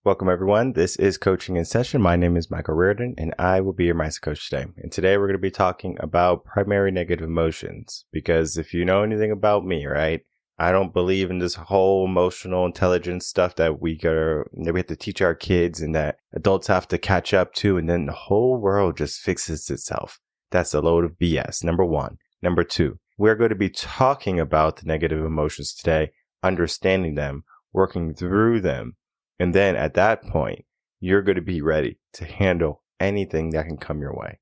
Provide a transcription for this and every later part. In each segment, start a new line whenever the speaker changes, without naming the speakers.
Welcome, everyone. This is Coaching in Session. My name is Michael Rearden, and I will be your mindset coach today. And today we're going to be talking about primary negative emotions, because if you know anything about me, right, I don't believe in this whole emotional intelligence stuff that we have to teach our kids and that adults have to catch up to, and then the whole world just fixes itself. That's a load of BS, number one. Number two, we're going to be talking about the negative emotions today, understanding them, working through them. And then at that point, you're going to be ready to handle anything that can come your way.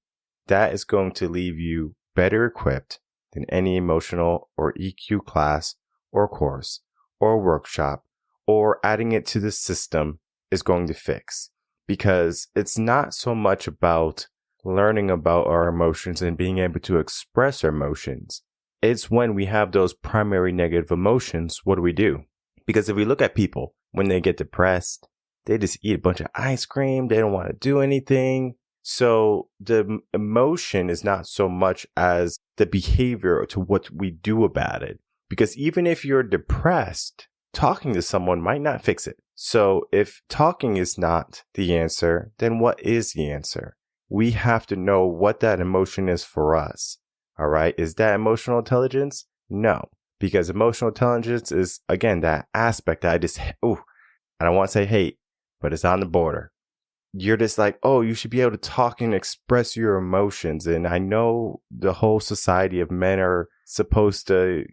That is going to leave you better equipped than any emotional or EQ class or course or workshop or adding it to the system is going to fix. Because it's not so much about learning about our emotions and being able to express our emotions. It's when we have those primary negative emotions, what do? Because if we look at people, when they get depressed, they just eat a bunch of ice cream. They don't want to do anything. So the emotion is not so much as the behavior to what we do about it. Because even if you're depressed, talking to someone might not fix it. So if talking is not the answer, then what is the answer? We have to know what that emotion is for us. All right. Is that emotional intelligence? No. Because emotional intelligence is, again, that aspect that I don't want to say hate, but it's on the border. You're just like, you should be able to talk and express your emotions. And I know the whole society of men are supposed to,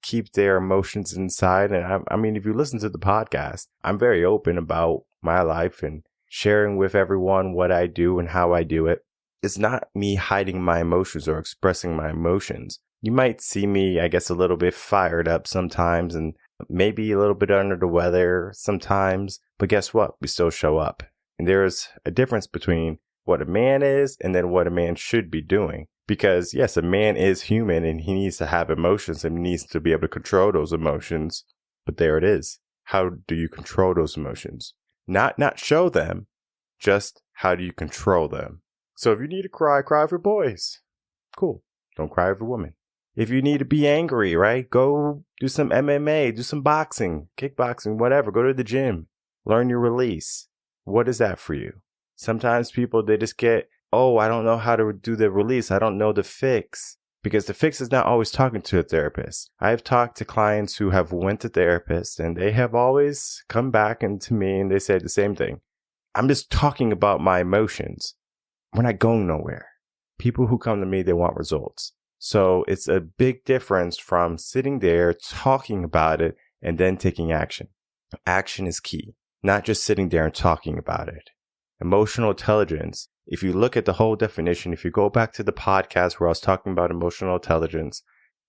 keep their emotions inside. And I mean, if you listen to the podcast, I'm very open about my life and sharing with everyone what I do and how I do it. It's not me hiding my emotions or expressing my emotions. You might see me, I guess, a little bit fired up sometimes and maybe a little bit under the weather sometimes. But guess what? We still show up. And there's a difference between what a man is and then what a man should be doing. Because yes, a man is human and he needs to have emotions and he needs to be able to control those emotions. But there it is. How do you control those emotions? Not show them, just how do you control them? So if you need to cry for boys. Cool. Don't cry over women. If you need to be angry, right? Go do some MMA, do some boxing, kickboxing, whatever. Go to the gym. Learn your release. What is that for you? Sometimes people, they just get, I don't know how to do the release. I don't know the fix. Because the fix is not always talking to a therapist. I've talked to clients who have went to therapists and they have always come back to me and they said the same thing. I'm just talking about my emotions. We're not going nowhere. People who come to me, they want results. So it's a big difference from sitting there, talking about it, and then taking action. Action is key, not just sitting there and talking about it. Emotional intelligence, if you look at the whole definition, if you go back to the podcast where I was talking about emotional intelligence,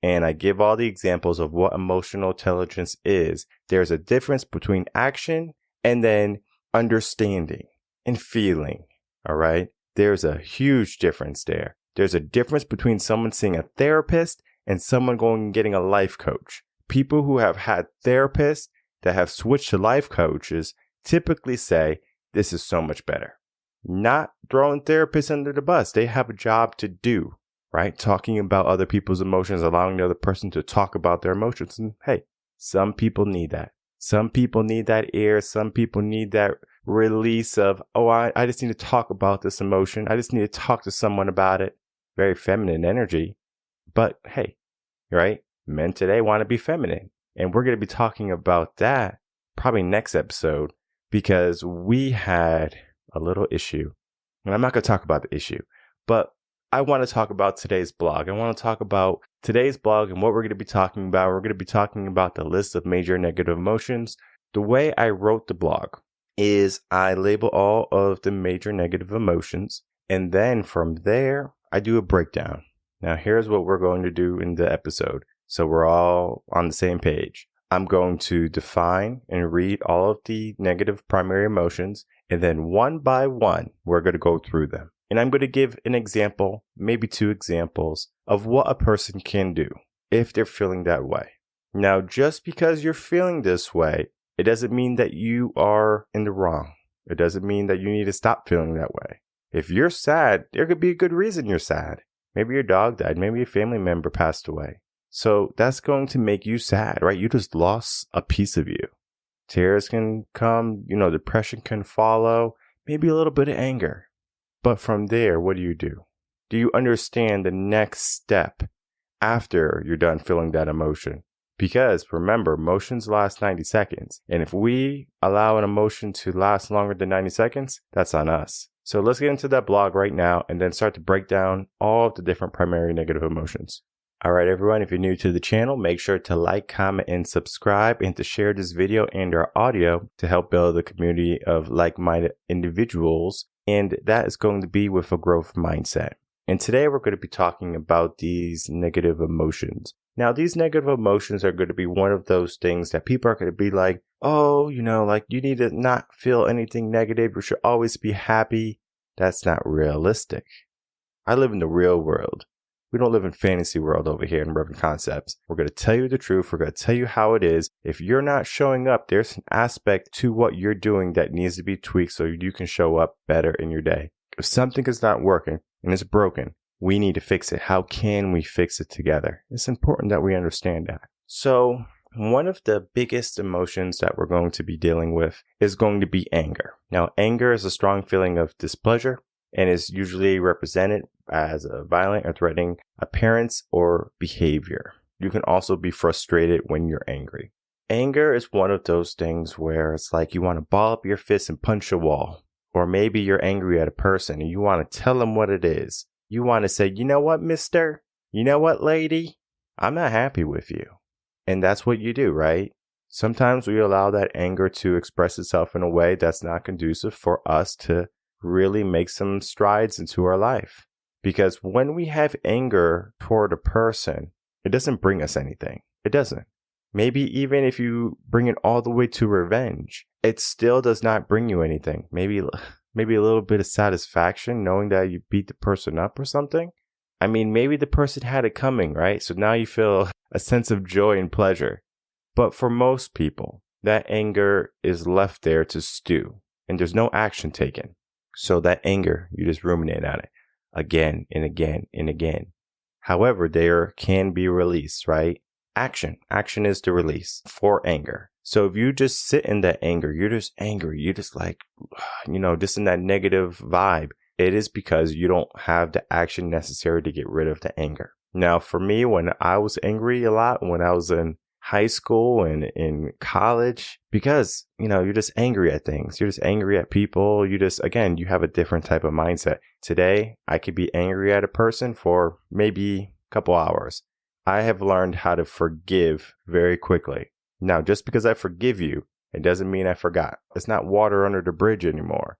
and I give all the examples of what emotional intelligence is, there's a difference between action and then understanding and feeling, all right? There's a huge difference there. There's a difference between someone seeing a therapist and someone going and getting a life coach. People who have had therapists that have switched to life coaches typically say, this is so much better. Not throwing therapists under the bus. They have a job to do, right? Talking about other people's emotions, allowing the other person to talk about their emotions. And hey, some people need that. Some people need that air. Some people need that release of, I just need to talk about this emotion. I just need to talk to someone about it. Very feminine energy. But hey, right? Men today want to be feminine. And we're going to be talking about that probably next episode because we had a little issue. And I'm not going to talk about the issue, but I want to talk about today's blog. I want to talk about today's blog and what we're going to be talking about. We're going to be talking about the list of major negative emotions. The way I wrote the blog is I label all of the major negative emotions. And then from there, I do a breakdown. Now, here's what we're going to do in the episode. So we're all on the same page. I'm going to define and read all of the negative primary emotions. And then one by one, we're going to go through them. And I'm going to give an example, maybe two examples of what a person can do if they're feeling that way. Now, just because you're feeling this way, it doesn't mean that you are in the wrong. It doesn't mean that you need to stop feeling that way. If you're sad, there could be a good reason you're sad. Maybe your dog died. Maybe a family member passed away. So that's going to make you sad, right? You just lost a piece of you. Tears can come, depression can follow, maybe a little bit of anger. But from there, what do? Do you understand the next step after you're done feeling that emotion? Because remember, emotions last 90 seconds. And if we allow an emotion to last longer than 90 seconds, that's on us. So let's get into that blog right now and then start to break down all of the different primary negative emotions. All right, everyone, if you're new to the channel, make sure to like, comment, and subscribe, and to share this video and our audio to help build a community of like-minded individuals. And that is going to be with a growth mindset. And today we're going to be talking about these negative emotions. Now, these negative emotions are going to be one of those things that people are going to be like, oh, you need to not feel anything negative. You should always be happy. That's not realistic. I live in the real world. We don't live in fantasy world over here in Reven Concepts. We're going to tell you the truth. We're going to tell you how it is. If you're not showing up, there's an aspect to what you're doing that needs to be tweaked so you can show up better in your day. If something is not working and it's broken, we need to fix it. How can we fix it together? It's important that we understand that. So one of the biggest emotions that we're going to be dealing with is going to be anger. Now, anger is a strong feeling of displeasure and is usually represented as a violent or threatening appearance or behavior. You can also be frustrated when you're angry. Anger is one of those things where it's like you want to ball up your fist and punch a wall. Or maybe you're angry at a person and you want to tell them what it is. You want to say, you know what, mister? You know what, lady? I'm not happy with you. And that's what you do, right? Sometimes we allow that anger to express itself in a way that's not conducive for us to really make some strides into our life. Because when we have anger toward a person, it doesn't bring us anything. It doesn't. Maybe even if you bring it all the way to revenge, it still does not bring you anything. Maybe a little bit of satisfaction knowing that you beat the person up or something. I mean, maybe the person had it coming, right? So now you feel a sense of joy and pleasure. But for most people, that anger is left there to stew and there's no action taken. So that anger, you just ruminate on it again and again and again. However, there can be release, right? Action is the release for anger. So if you just sit in that anger, you're just angry, you're just like, just in that negative vibe, it is because you don't have the action necessary to get rid of the anger. Now, for me, when I was angry a lot, when I was in high school and in college, because, you're just angry at things. You're just angry at people. You have a different type of mindset. Today, I could be angry at a person for maybe a couple hours. I have learned how to forgive very quickly. Now, just because I forgive you, it doesn't mean I forgot. It's not water under the bridge anymore.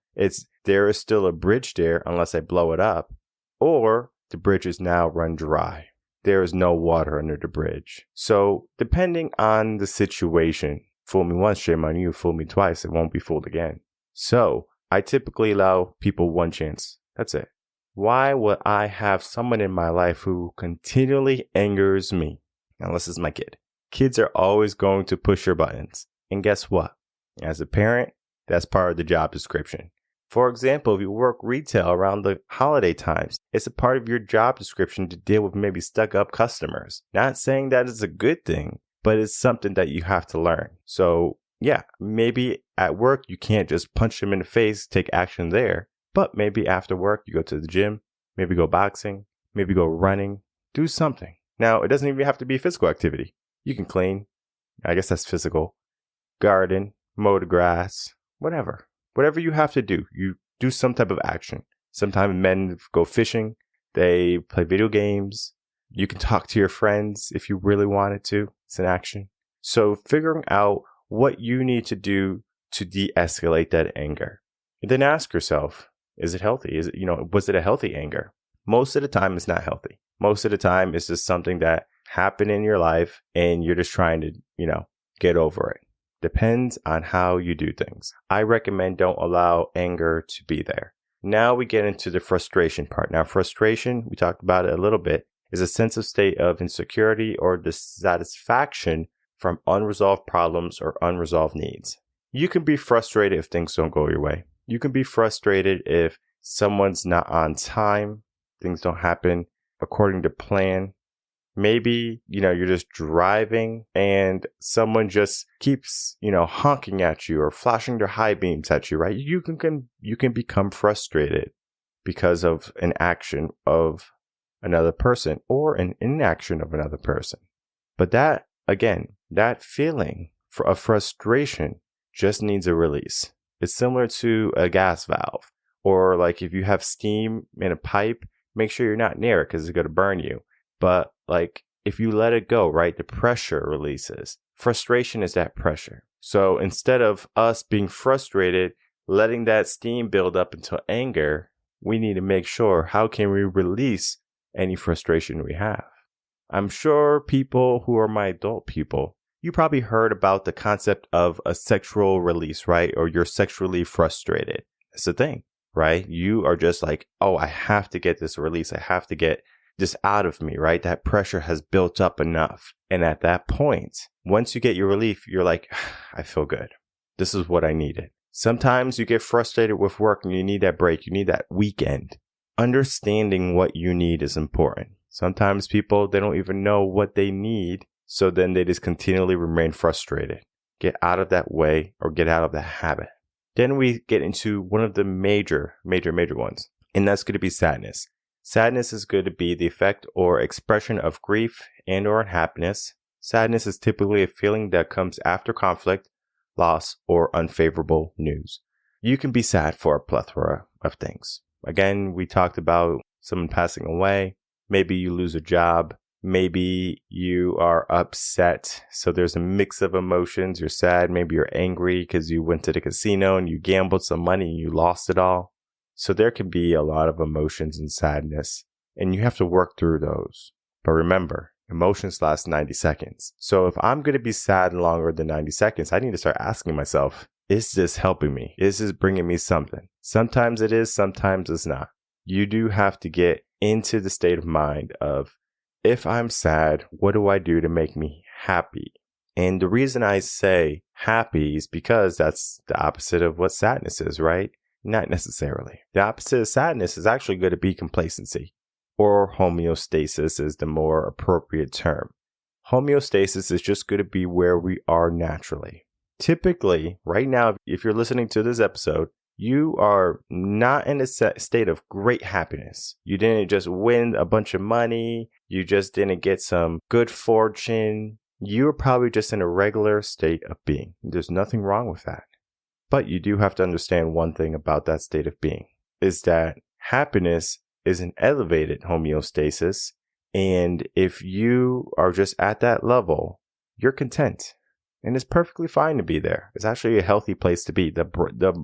There is still a bridge there unless I blow it up, or the bridge is now run dry. There is no water under the bridge. So depending on the situation, fool me once, shame on you, fool me twice, it won't be fooled again. So I typically allow people one chance. That's it. Why would I have someone in my life who continually angers me? Unless it's my kid. Kids are always going to push your buttons. And guess what? As a parent, that's part of the job description. For example, if you work retail around the holiday times, it's a part of your job description to deal with maybe stuck-up customers. Not saying that it's a good thing, but it's something that you have to learn. So yeah, maybe at work you can't just punch them in the face, take action there. But maybe after work, you go to the gym, maybe go boxing, maybe go running, do something. Now, it doesn't even have to be physical activity. You can clean. I guess that's physical. Garden, mow the grass, whatever. Whatever you have to do, you do some type of action. Sometimes men go fishing. They play video games. You can talk to your friends if you really wanted to. It's an action. So figuring out what you need to do to de-escalate that anger. And then ask yourself, is it healthy? Was it a healthy anger? Most of the time, it's not healthy. Most of the time, it's just something that happened in your life and you're just trying to, get over it. Depends on how you do things. I recommend don't allow anger to be there. Now we get into the frustration part. Now, frustration, we talked about it a little bit, is a sense of state of insecurity or dissatisfaction from unresolved problems or unresolved needs. You can be frustrated if things don't go your way. You can be frustrated if someone's not on time, things don't happen according to plan. Maybe, you're just driving and someone just keeps, honking at you or flashing their high beams at you, right? You can become frustrated because of an action of another person or an inaction of another person. But that feeling of frustration just needs a release. It's similar to a gas valve, or like if you have steam in a pipe, make sure you're not near it because it's going to burn you. But like if you let it go, right, the pressure releases. Frustration is that pressure. So instead of us being frustrated, letting that steam build up into anger, we need to make sure, how can we release any frustration we have? I'm sure people who are my adult people, you probably heard about the concept of a sexual release, right? Or you're sexually frustrated. It's the thing, right? You are just like, oh, I have to get this release. I have to get this out of me, right? That pressure has built up enough. And at that point, once you get your relief, you're like, I feel good. This is what I needed. Sometimes you get frustrated with work and you need that break. You need that weekend. Understanding what you need is important. Sometimes people, they don't even know what they need. So then they just continually remain frustrated. Get out of that way or get out of that habit. Then we get into one of the major ones. And that's going to be sadness. Sadness is going to be the effect or expression of grief and or unhappiness. Sadness is typically a feeling that comes after conflict, loss, or unfavorable news. You can be sad for a plethora of things. Again, we talked about someone passing away. Maybe you lose a job. Maybe you are upset. So there's a mix of emotions. You're sad. Maybe you're angry because you went to the casino and you gambled some money and you lost it all. So there can be a lot of emotions and sadness, and you have to work through those. But remember, emotions last 90 seconds. So if I'm going to be sad longer than 90 seconds, I need to start asking myself, is this helping me? Is this bringing me something? Sometimes it is, sometimes it's not. You do have to get into the state of mind of, if I'm sad, what do I do to make me happy? And the reason I say happy is because that's the opposite of what sadness is, right? Not necessarily. The opposite of sadness is actually going to be complacency, or homeostasis is the more appropriate term. Homeostasis is just going to be where we are naturally. Typically, right now, if you're listening to this episode, you are not in a state of great happiness. You didn't just win a bunch of money. You just didn't get some good fortune. You're probably just in a regular state of being. There's nothing wrong with that. But you do have to understand one thing about that state of being, is that happiness is an elevated homeostasis. And if you are just at that level, you're content. And it's perfectly fine to be there. It's actually a healthy place to be. The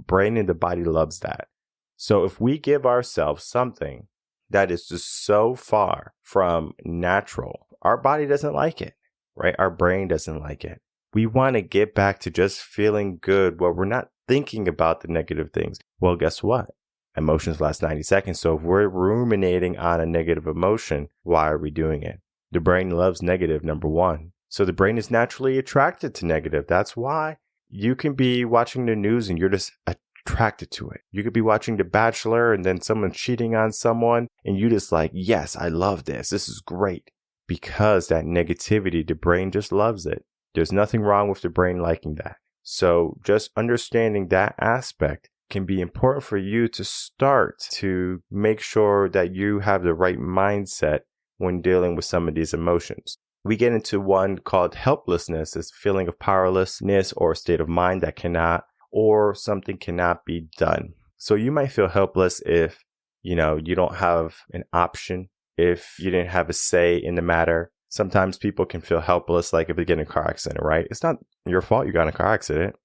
brain and the body loves that. So if we give ourselves something that is just so far from natural, our body doesn't like it, right? Our brain doesn't like it. We want to get back to just feeling good where we're not thinking about the negative things. Well, guess what? Emotions last 90 seconds. So if we're ruminating on a negative emotion, why are we doing it? The brain loves negative, number one. So the brain is naturally attracted to negative. That's why you can be watching the news and you're just attracted to it. You could be watching The Bachelor and then someone's cheating on someone and you just like, yes, I love this. This is great. Because that negativity, the brain just loves it. There's nothing wrong with the brain liking that. So just understanding that aspect can be important for you to start to make sure that you have the right mindset when dealing with some of these emotions. We get into one called helplessness, this feeling of powerlessness or a state of mind that cannot or something cannot be done. So you might feel helpless if, you don't have an option, if you didn't have a say in the matter. Sometimes people can feel helpless, like if they get in a car accident, right? It's not your fault you got in a car accident.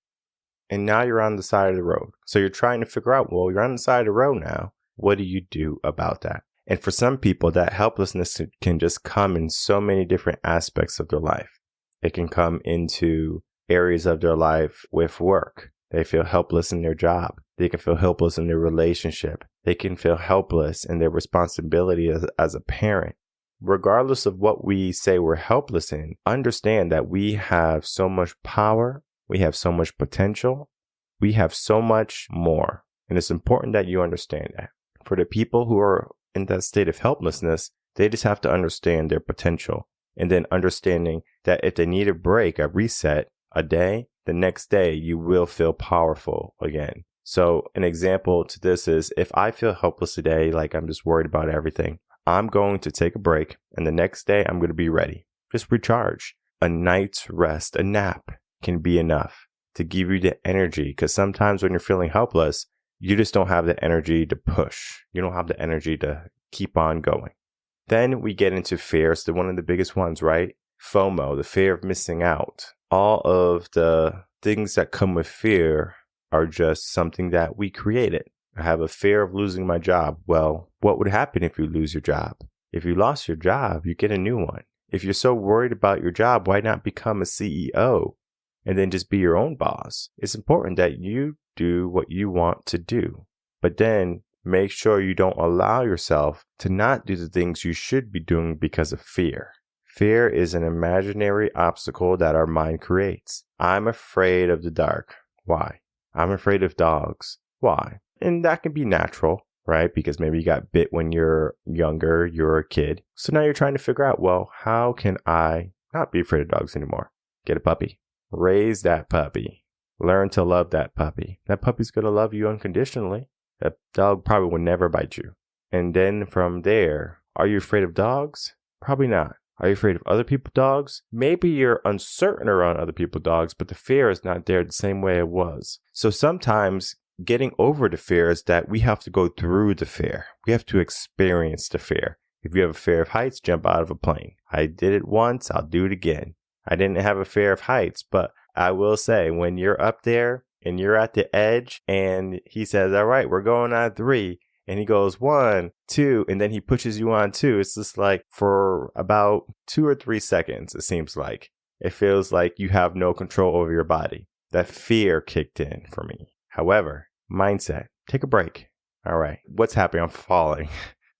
And now you're on the side of the road. So you're trying to figure out, well, you're on the side of the road now. What do you do about that? And for some people, that helplessness can just come in so many different aspects of their life. It can come into areas of their life with work. They feel helpless in their job. They can feel helpless in their relationship. They can feel helpless in their responsibility as a parent. Regardless of what we say we're helpless in, understand that we have so much power. We have so much potential. We have so much more. And it's important that you understand that. For the people who are in that state of helplessness, they just have to understand their potential. and then understanding that if they need a break, a reset, a day, the next day you will feel powerful again. So an example to this is if I feel helpless today, like I'm just worried about everything, I'm going to take a break, and the next day I'm going to be ready. Just recharge. A night's rest, a nap can be enough to give you the energy, because sometimes when you're feeling helpless, you just don't have the energy to push. You don't have the energy to keep on going. Then we get into fears, one of the biggest ones, right? FOMO, the fear of missing out. All of the things that come with fear are just something that we created. I have a fear of losing my job. Well, what would happen if you lose your job? If you lost your job, you get a new one. If you're so worried about your job, why not become a CEO and then just be your own boss? It's important that you do what you want to do, but then make sure you don't allow yourself to not do the things you should be doing because of fear. Fear is an imaginary obstacle that our mind creates. I'm afraid of the dark. Why? I'm afraid of dogs. Why? And that can be natural, right? Because maybe you got bit when you're younger, you're a kid. So now you're trying to figure out, well, how can I not be afraid of dogs anymore? Get a puppy. Raise that puppy. Learn to love that puppy. That puppy's going to love you unconditionally. That dog probably will never bite you. And then from there, are you afraid of dogs? Probably not. Are you afraid of other people's dogs? Maybe you're uncertain around other people's dogs, but the fear is not there the same way it was. So sometimes getting over the fear is that we have to go through the fear. We have to experience the fear. If you have a fear of heights, jump out of a plane. I did it once, I'll do it again. I didn't have a fear of heights, but I will say when you're up there and you're at the edge and he says, all right, we're going on 3. And he goes 1, 2, and then he pushes you on 2. It's just like for about 2 or 3 seconds, it seems like. It feels like you have no control over your body. That fear kicked in for me. However, mindset, take a break. All right, what's happening? I'm falling.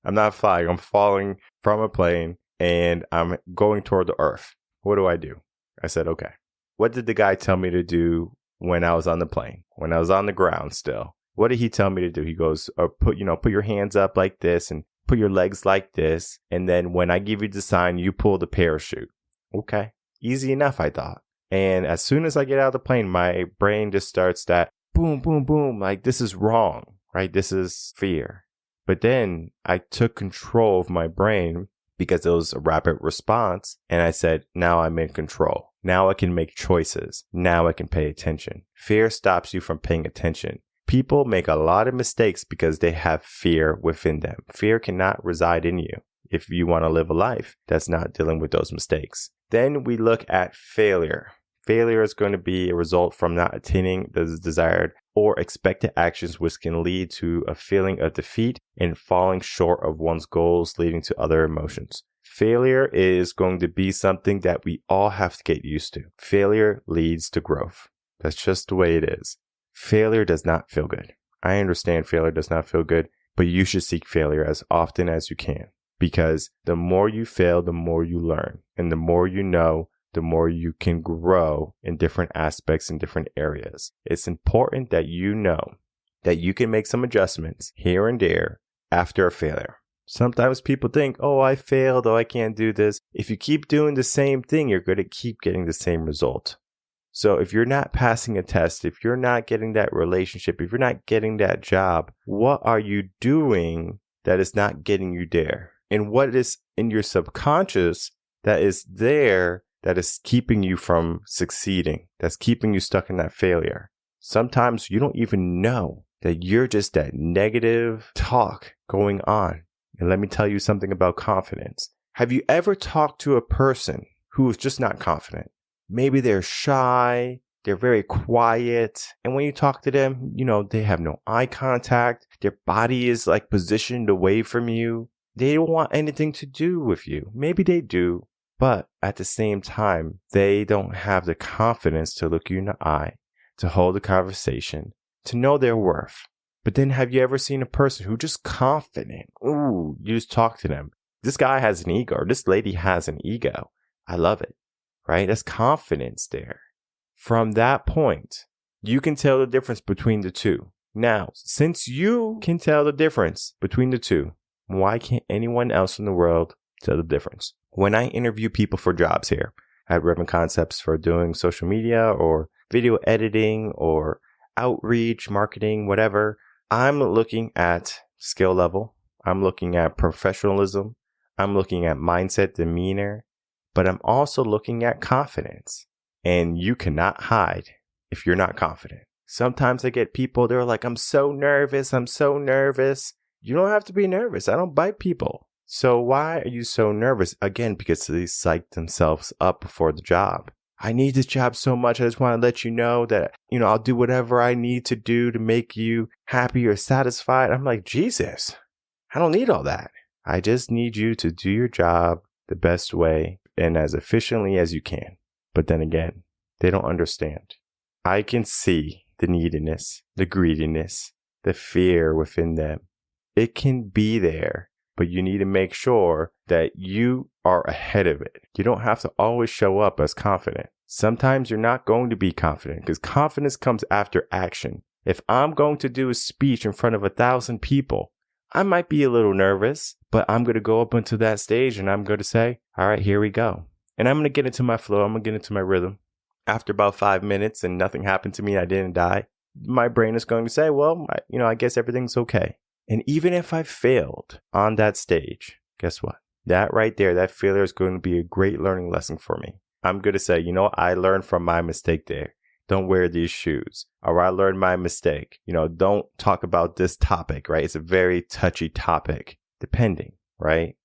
I'm not flying. I'm falling from a plane and I'm going toward the earth. What do? I said, okay. What did the guy tell me to do when I was on the plane? When I was on the ground still? What did he tell me to do? He goes, put your hands up like this and put your legs like this. And then when I give you the sign, you pull the parachute. Okay. Easy enough, I thought. And as soon as I get out of the plane, my brain just starts that boom, boom, boom. Like this is wrong, right? This is fear. But then I took control of my brain because it was a rapid response. And I said, now I'm in control. Now I can make choices. Now I can pay attention. Fear stops you from paying attention. People make a lot of mistakes because they have fear within them. Fear cannot reside in you if you want to live a life that's not dealing with those mistakes. Then we look at failure. Failure is going to be a result from not attaining the desired or expected actions, which can lead to a feeling of defeat and falling short of one's goals, leading to other emotions. Failure is going to be something that we all have to get used to. Failure leads to growth. That's just the way it is. Failure does not feel good. I understand failure does not feel good, but you should seek failure as often as you can, because the more you fail, the more you learn. And the more you know, the more you can grow in different aspects in different areas. It's important that you know that you can make some adjustments here and there after a failure. Sometimes people think, oh, I failed, oh, I can't do this. If you keep doing the same thing, you're going to keep getting the same result. So if you're not passing a test, if you're not getting that relationship, if you're not getting that job, what are you doing that is not getting you there? And what is in your subconscious that is there that is keeping you from succeeding, that's keeping you stuck in that failure? Sometimes you don't even know that you're just that negative talk going on. And let me tell you something about confidence. Have you ever talked to a person who is just not confident? Maybe they're shy, they're very quiet. And when you talk to them, they have no eye contact. Their body is like positioned away from you. They don't want anything to do with you. Maybe they do, but at the same time, they don't have the confidence to look you in the eye, to hold a conversation, to know their worth. But then have you ever seen a person who's just confident? Ooh, you just talk to them. This guy has an ego, or this lady has an ego. I love it. Right? That's confidence there. From that point, you can tell the difference between the two. Now, since you can tell the difference between the two, why can't anyone else in the world tell the difference? When I interview people for jobs here at Reven Concepts for doing social media or video editing or outreach, marketing, whatever, I'm looking at skill level. I'm looking at professionalism. I'm looking at mindset, demeanor, but I'm also looking at confidence. And you cannot hide if you're not confident. Sometimes I get people, they're like, I'm so nervous. I'm so nervous. You don't have to be nervous. I don't bite people. So why are you so nervous? Again, because they psych themselves up before the job. I need this job so much. I just want to let you know that, I'll do whatever I need to do to make you happy or satisfied. I'm like, Jesus, I don't need all that. I just need you to do your job the best way and as efficiently as you can. But then again, they don't understand. I can see the neediness, the greediness, the fear within them. It can be there, but you need to make sure that you are ahead of it. You don't have to always show up as confident. Sometimes you're not going to be confident because confidence comes after action. If I'm going to do a speech in front of 1,000 people, I might be a little nervous, but I'm going to go up onto that stage and I'm going to say, all right, here we go. And I'm going to get into my flow. I'm going to get into my rhythm. After about 5 minutes and nothing happened to me, I didn't die. My brain is going to say, well, I guess everything's okay. And even if I failed on that stage, guess what? That right there, that failure is going to be a great learning lesson for me. I'm going to say, I learned from my mistake there. Don't wear these shoes. Or I learned my mistake. Don't talk about this topic, right? It's a very touchy topic, depending, right?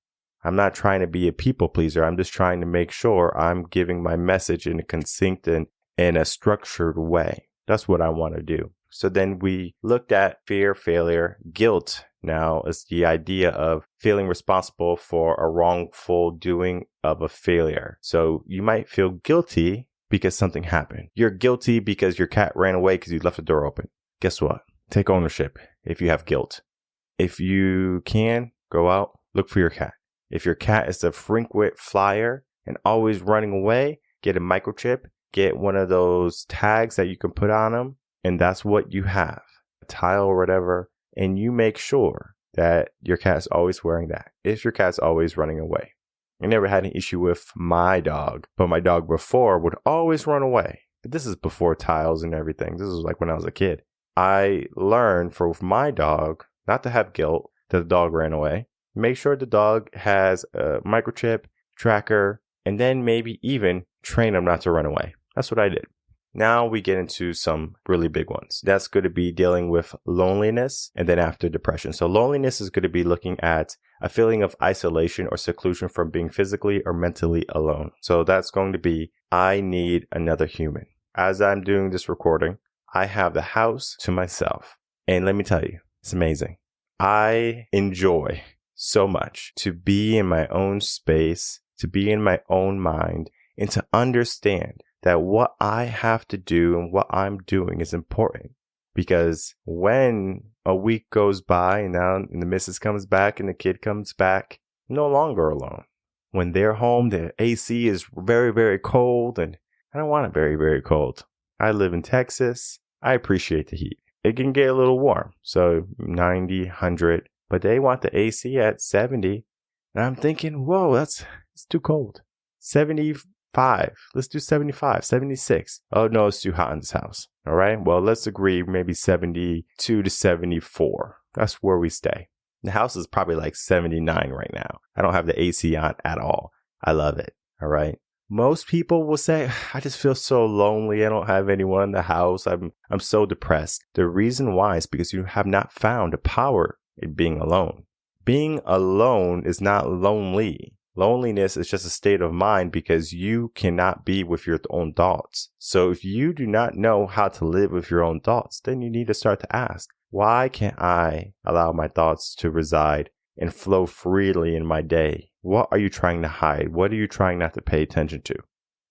I'm not trying to be a people pleaser. I'm just trying to make sure I'm giving my message in a succinct and in a structured way. That's what I want to do. So then we looked at fear, failure, guilt. Now is the idea of feeling responsible for a wrongful doing of a failure. So you might feel guilty because something happened. You're guilty because your cat ran away because you left the door open. Guess what? Take ownership if you have guilt. If you can, go out, look for your cat. If your cat is a frequent flyer and always running away, get a microchip, get one of those tags that you can put on them, and that's what you have, a tile or whatever, and you make sure that your cat's always wearing that. If your cat's always running away. I never had an issue with my dog, but my dog before would always run away. But this is before tiles and everything. This was like when I was a kid. I learned for my dog not to have guilt that the dog ran away. Make sure the dog has a microchip, tracker, and then maybe even train him not to run away. That's what I did. Now we get into some really big ones. That's going to be dealing with loneliness and then after depression. So loneliness is going to be looking at a feeling of isolation or seclusion from being physically or mentally alone. So that's going to be, I need another human. As I'm doing this recording, I have the house to myself. And let me tell you, it's amazing. I enjoy so much to be in my own space, to be in my own mind, and to understand that what I have to do and what I'm doing is important. Because when a week goes by and the missus comes back and the kid comes back, I'm no longer alone. When they're home, the AC is very, very cold, and I don't want it very, very cold. I live in Texas. I appreciate the heat. It can get a little warm, so 90, 100, but they want the AC at 70. And I'm thinking, whoa, it's too cold. 75. Let's do 75, 76. Oh, no, it's too hot in this house. All right. Well, let's agree maybe 72 to 74. That's where we stay. The house is probably like 79 right now. I don't have the AC on at all. I love it. All right. Most people will say, I just feel so lonely. I don't have anyone in the house. I'm so depressed. The reason why is because you have not found a power in being alone. Being alone is not lonely. Loneliness is just a state of mind because you cannot be with your own thoughts. So if you do not know how to live with your own thoughts, then you need to start to ask, why can't I allow my thoughts to reside and flow freely in my day? What are you trying to hide? What are you trying not to pay attention to?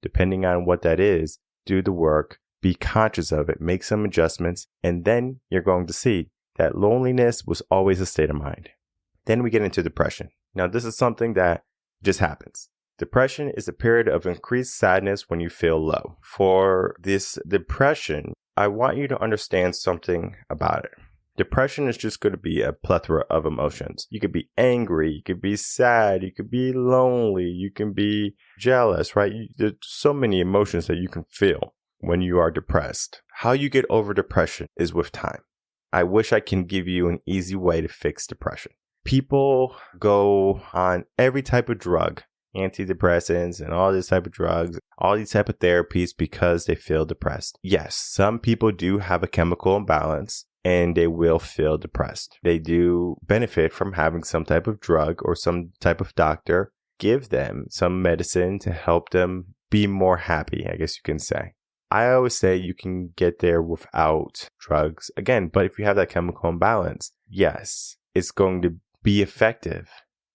Depending on what that is, do the work, be conscious of it, make some adjustments, and then you're going to see that loneliness was always a state of mind. Then we get into depression. Now, this is something that just happens. Depression is a period of increased sadness when you feel low. For this depression, I want you to understand something about it. Depression is just going to be a plethora of emotions. You could be angry, you could be sad, you could be lonely, you can be jealous, right? There's so many emotions that you can feel when you are depressed. How you get over depression is with time. I wish I can give you an easy way to fix depression. People go on every type of drug, antidepressants and all this type of drugs, all these type of therapies because they feel depressed. Yes, some people do have a chemical imbalance and they will feel depressed. They do benefit from having some type of drug or some type of doctor give them some medicine to help them be more happy, I guess you can say. I always say you can get there without drugs again, but if you have that chemical imbalance, yes, it's going to be effective.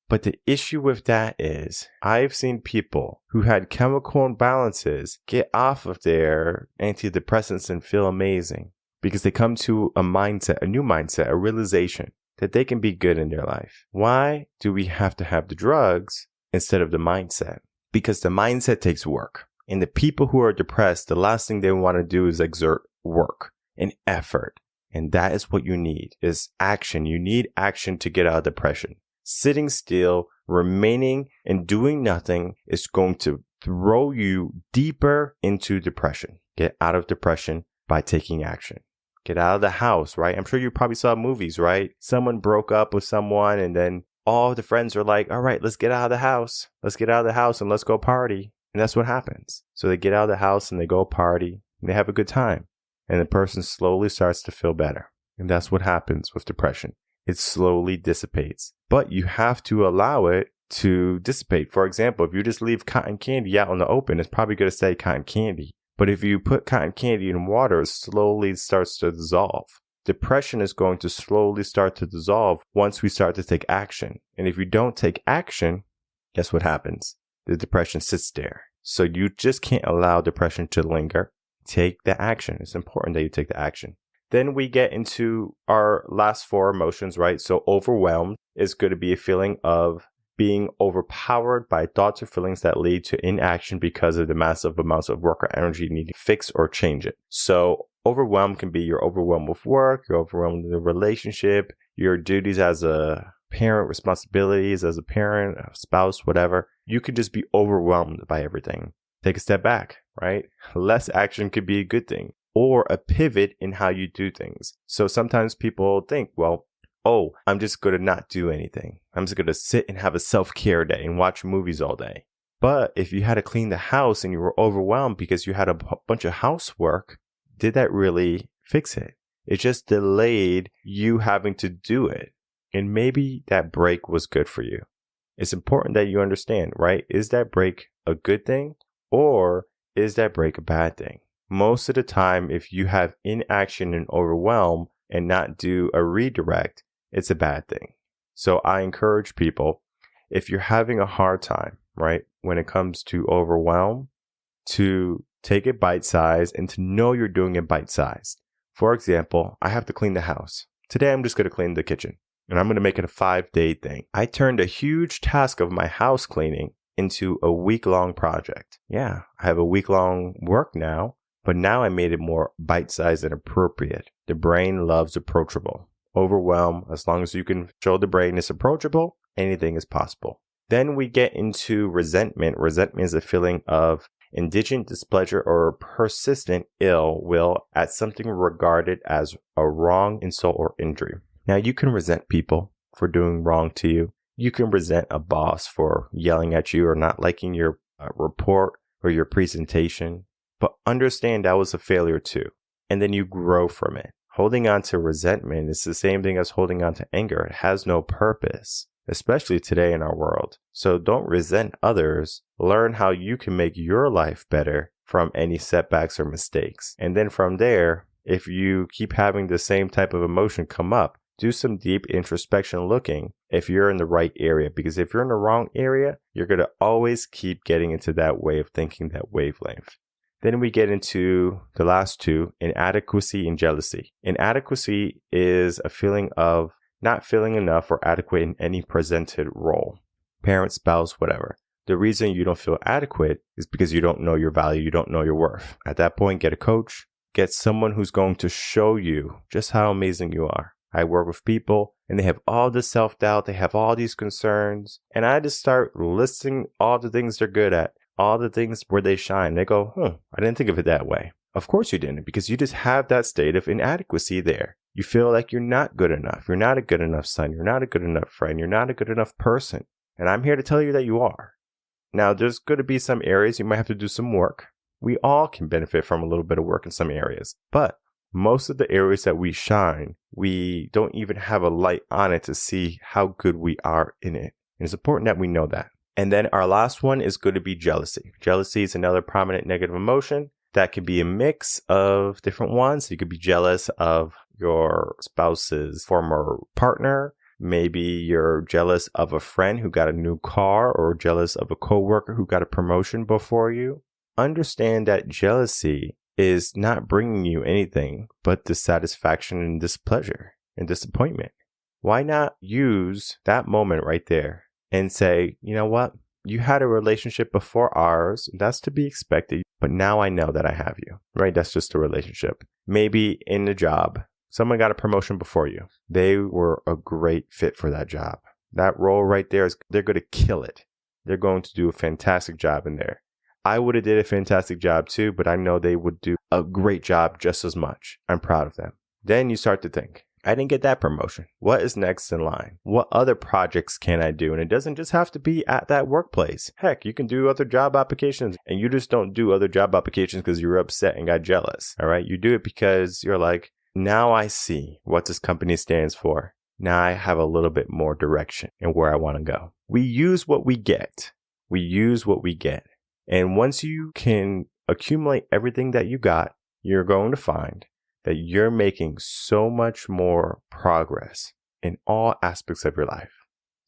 But the issue with that is I've seen people who had chemical imbalances get off of their antidepressants and feel amazing because they come to a mindset, a new mindset, a realization that they can be good in their life. Why do we have to have the drugs instead of the mindset? Because the mindset takes work. And the people who are depressed, the last thing they want to do is exert work and effort. And that is what you need, is action. You need action to get out of depression. Sitting still, remaining and doing nothing is going to throw you deeper into depression. Get out of depression by taking action. Get out of the house, right? I'm sure you probably saw movies, right? Someone broke up with someone and then all the friends are like, all right, let's get out of the house. Let's get out of the house and let's go party. And that's what happens. So they get out of the house and they go party and they have a good time. And the person slowly starts to feel better. And that's what happens with depression. It slowly dissipates. But you have to allow it to dissipate. For example, if you just leave cotton candy out in the open, it's probably going to stay cotton candy. But if you put cotton candy in water, it slowly starts to dissolve. Depression is going to slowly start to dissolve once we start to take action. And if you don't take action, guess what happens? The depression sits there. So you just can't allow depression to linger. Take the action. It's important that you take the action. Then we get into our last four emotions, right? So overwhelmed is going to be a feeling of being overpowered by thoughts or feelings that lead to inaction because of the massive amounts of work or energy needed to fix or change it. So overwhelmed can be you're overwhelmed with work, you're overwhelmed in the relationship, your duties as a parent, responsibilities as a parent, a spouse, whatever. You could just be overwhelmed by everything. Take a step back, right? Less action could be a good thing or a pivot in how you do things. So sometimes people think, well, oh, I'm just going to not do anything. I'm just going to sit and have a self-care day and watch movies all day. But if you had to clean the house and you were overwhelmed because you had a bunch of housework, did that really fix it? It just delayed you having to do it. And maybe that break was good for you. It's important that you understand, right? Is that break a good thing or is that break a bad thing? Most of the time, if you have inaction and overwhelm and not do a redirect, it's a bad thing. So I encourage people, if you're having a hard time, right, when it comes to overwhelm, to take it bite-sized and to know you're doing it bite-sized. For example, I have to clean the house. Today, I'm just going to clean the kitchen. And I'm going to make it a 5-day thing. I turned a huge task of my house cleaning into a week-long project. Yeah, I have a week-long work now, but now I made it more bite-sized and appropriate. The brain loves approachable. Overwhelm, as long as you can show the brain it's approachable, anything is possible. Then we get into resentment. Resentment is a feeling of indigent displeasure or persistent ill will at something regarded as a wrong, insult, or injury. Now, you can resent people for doing wrong to you. You can resent a boss for yelling at you or not liking your report or your presentation. But understand that was a failure too. And then you grow from it. Holding on to resentment is the same thing as holding on to anger. It has no purpose, especially today in our world. So don't resent others. Learn how you can make your life better from any setbacks or mistakes. And then from there, if you keep having the same type of emotion come up, do some deep introspection looking if you're in the right area. Because if you're in the wrong area, you're going to always keep getting into that way of thinking, that wavelength. Then we get into the last two, inadequacy and jealousy. Inadequacy is a feeling of not feeling enough or adequate in any presented role. Parent, spouse, whatever. The reason you don't feel adequate is because you don't know your value, you don't know your worth. At that point, get a coach. Get someone who's going to show you just how amazing you are. I work with people and they have all this self-doubt. They have all these concerns. And I just start listing all the things they're good at, all the things where they shine. They go, I didn't think of it that way. Of course you didn't, because you just have that state of inadequacy there. You feel like you're not good enough. You're not a good enough son. You're not a good enough friend. You're not a good enough person. And I'm here to tell you that you are. Now, there's going to be some areas you might have to do some work. We all can benefit from a little bit of work in some areas. But most of the areas that we shine, we don't even have a light on it to see how good we are in it. And it's important that we know that. And then our last one is going to be jealousy. Jealousy is another prominent negative emotion that can be a mix of different ones. You could be jealous of your spouse's former partner. Maybe you're jealous of a friend who got a new car, or jealous of a coworker who got a promotion before you. Understand that jealousy is not bringing you anything but dissatisfaction and displeasure and disappointment. Why not use that moment right there and say, you know what? You had a relationship before ours. That's to be expected. But now I know that I have you, right? That's just a relationship. Maybe in the job, someone got a promotion before you. They were a great fit for that job. That role right there they're going to kill it. They're going to do a fantastic job in there. I would have did a fantastic job too, but I know they would do a great job just as much. I'm proud of them. Then you start to think, I didn't get that promotion. What is next in line? What other projects can I do? And it doesn't just have to be at that workplace. Heck, you can do other job applications, and you just don't do other job applications because you're upset and got jealous. All right. You do it because you're like, now I see what this company stands for. Now I have a little bit more direction in where I want to go. We use what we get. We use what we get. And once you can accumulate everything that you got, you're going to find that you're making so much more progress in all aspects of your life.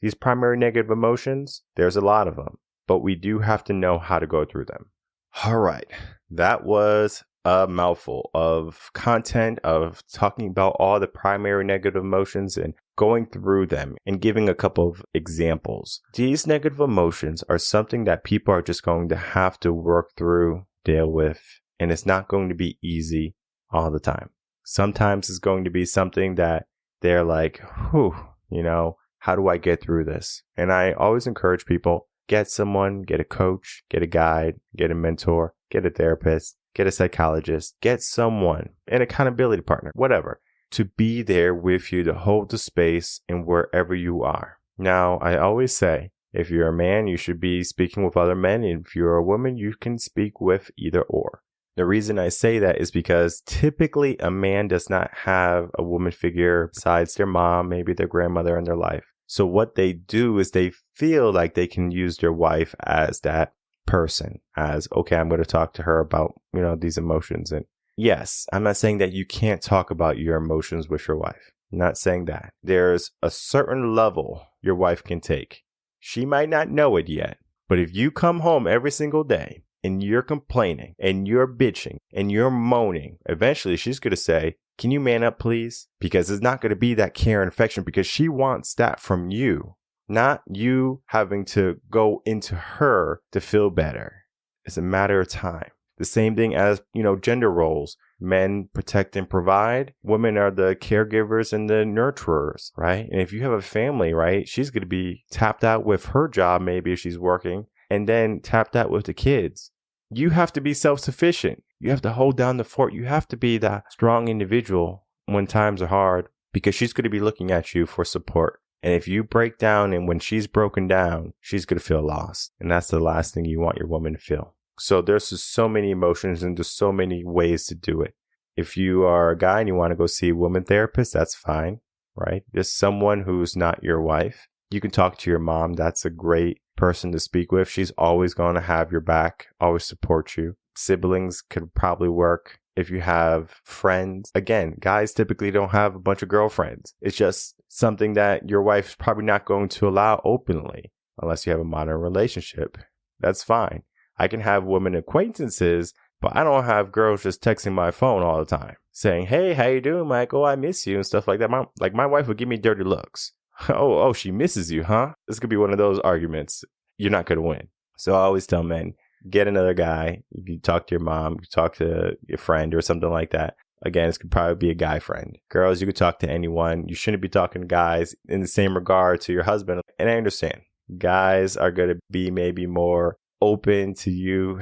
These primary negative emotions, there's a lot of them, but we do have to know how to go through them. All right. That was a mouthful of content of talking about all the primary negative emotions and going through them and giving a couple of examples. These negative emotions are something that people are just going to have to work through, deal with, and it's not going to be easy all the time. Sometimes it's going to be something that they're like, how do I get through this? And I always encourage people, get someone, get a coach, get a guide, get a mentor, get a therapist, get a psychologist, get someone, an accountability partner, whatever, to be there with you to hold the space in wherever you are. Now, I always say, if you're a man, you should be speaking with other men. And if you're a woman, you can speak with either or. The reason I say that is because typically a man does not have a woman figure besides their mom, maybe their grandmother in their life. So what they do is they feel like they can use their wife as that person, as, okay, I'm going to talk to her about, these emotions. And yes, I'm not saying that you can't talk about your emotions with your wife. I'm not saying that. There's a certain level your wife can take. She might not know it yet, but if you come home every single day and you're complaining and you're bitching and you're moaning, eventually she's going to say, can you man up, please? Because it's not going to be that care and affection, because she wants that from you, not you having to go into her to feel better. It's a matter of time. The same thing as, gender roles. Men protect and provide. Women are the caregivers and the nurturers, right? And if you have a family, right, she's going to be tapped out with her job, maybe if she's working, and then tapped out with the kids. You have to be self-sufficient. You have to hold down the fort. You have to be that strong individual when times are hard, because she's going to be looking at you for support. And if you break down, and when she's broken down, she's going to feel lost. And that's the last thing you want your woman to feel. So there's just so many emotions and there's so many ways to do it. If you are a guy and you want to go see a woman therapist, that's fine, right? Just someone who's not your wife. You can talk to your mom. That's a great person to speak with. She's always going to have your back, always support you. Siblings could probably work. If you have friends, again, guys typically don't have a bunch of girlfriends. It's just something that your wife's probably not going to allow openly unless you have a modern relationship. That's fine. I can have women acquaintances, but I don't have girls just texting my phone all the time saying, hey, how you doing, Michael? I miss you and stuff like that. My wife would give me dirty looks. Oh, she misses you, huh? This could be one of those arguments you're not going to win. So I always tell men, get another guy. You can talk to your mom, you can talk to your friend or something like that. Again, this could probably be a guy friend. Girls, you could talk to anyone. You shouldn't be talking to guys in the same regard to your husband. And I understand. Guys are going to be maybe more open to you,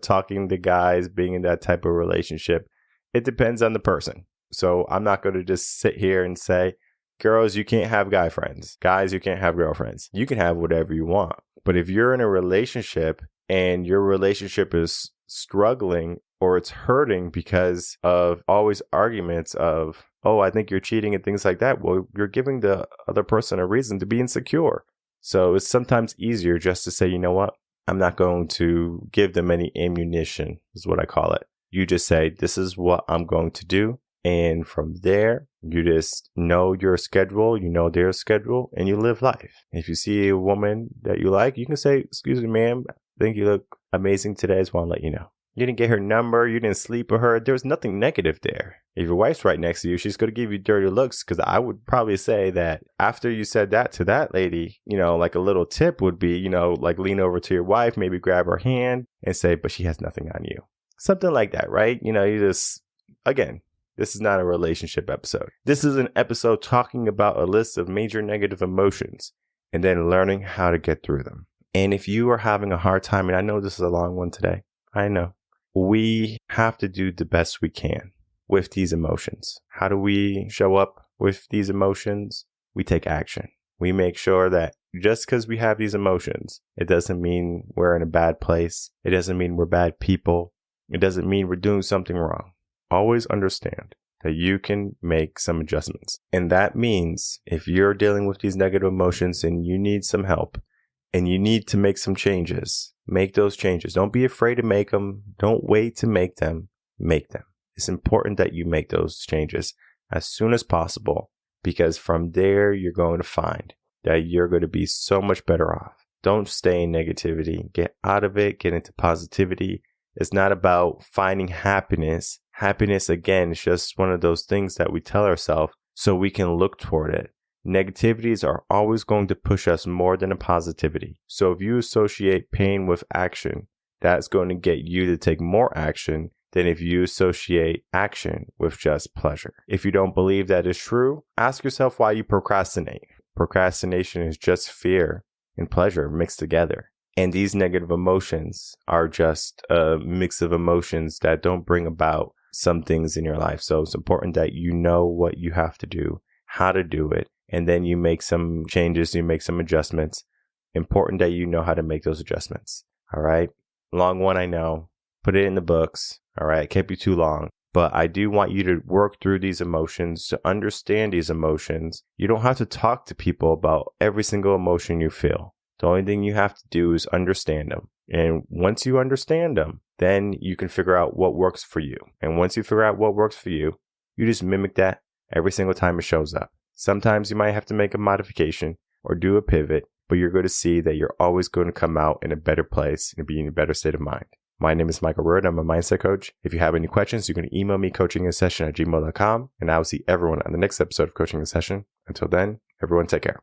talking to guys, being in that type of relationship. It depends on the person. So I'm not going to just sit here and say, girls, you can't have guy friends. Guys, you can't have girlfriends. You can have whatever you want. But if you're in a relationship and your relationship is struggling or it's hurting because of always arguments of, oh, I think you're cheating and things like that, well, you're giving the other person a reason to be insecure. So it's sometimes easier just to say, you know what? I'm not going to give them any ammunition, is what I call it. You just say, this is what I'm going to do. And from there, you just know your schedule, you know their schedule, and you live life. If you see a woman that you like, you can say, excuse me, ma'am, I think you look amazing today. I just want to let you know. You didn't get her number. You didn't sleep with her. There's nothing negative there. If your wife's right next to you, she's going to give you dirty looks, because I would probably say that after you said that to that lady, like a little tip would be, like lean over to your wife, maybe grab her hand and say, but she has nothing on you. Something like that, right? You just, again, this is not a relationship episode. This is an episode talking about a list of major negative emotions and then learning how to get through them. And if you are having a hard time, and I know this is a long one today, I know, we have to do the best we can with these emotions. How do we show up with these emotions? We take action. We make sure that just because we have these emotions, it doesn't mean we're in a bad place. It doesn't mean we're bad people. It doesn't mean we're doing something wrong. Always understand that you can make some adjustments. And that means if you're dealing with these negative emotions and you need some help and you need to make some changes, make those changes. Don't be afraid to make them. Don't wait to make them. Make them. It's important that you make those changes as soon as possible, because from there, you're going to find that you're going to be so much better off. Don't stay in negativity. Get out of it. Get into positivity. It's not about finding happiness. Happiness, again, is just one of those things that we tell ourselves so we can look toward it. Negativities are always going to push us more than a positivity. So if you associate pain with action, that's going to get you to take more action than if you associate action with just pleasure. If you don't believe that is true, ask yourself why you procrastinate. Procrastination is just fear and pleasure mixed together. And these negative emotions are just a mix of emotions that don't bring about some things in your life. So it's important that you know what you have to do, how to do it, and then you make some changes, you make some adjustments. Important that you know how to make those adjustments. All right. Long one, I know. Put it in the books. All right. It can't be too long. But I do want you to work through these emotions, to understand these emotions. You don't have to talk to people about every single emotion you feel. The only thing you have to do is understand them. And once you understand them, then you can figure out what works for you. And once you figure out what works for you, you just mimic that every single time it shows up. Sometimes you might have to make a modification or do a pivot, but you're going to see that you're always going to come out in a better place and be in a better state of mind. My name is Michael Rearden. I'm a mindset coach. If you have any questions, you can email me coachinginsession@gmail.com, and I will see everyone on the next episode of Coaching in Session. Until then, everyone take care.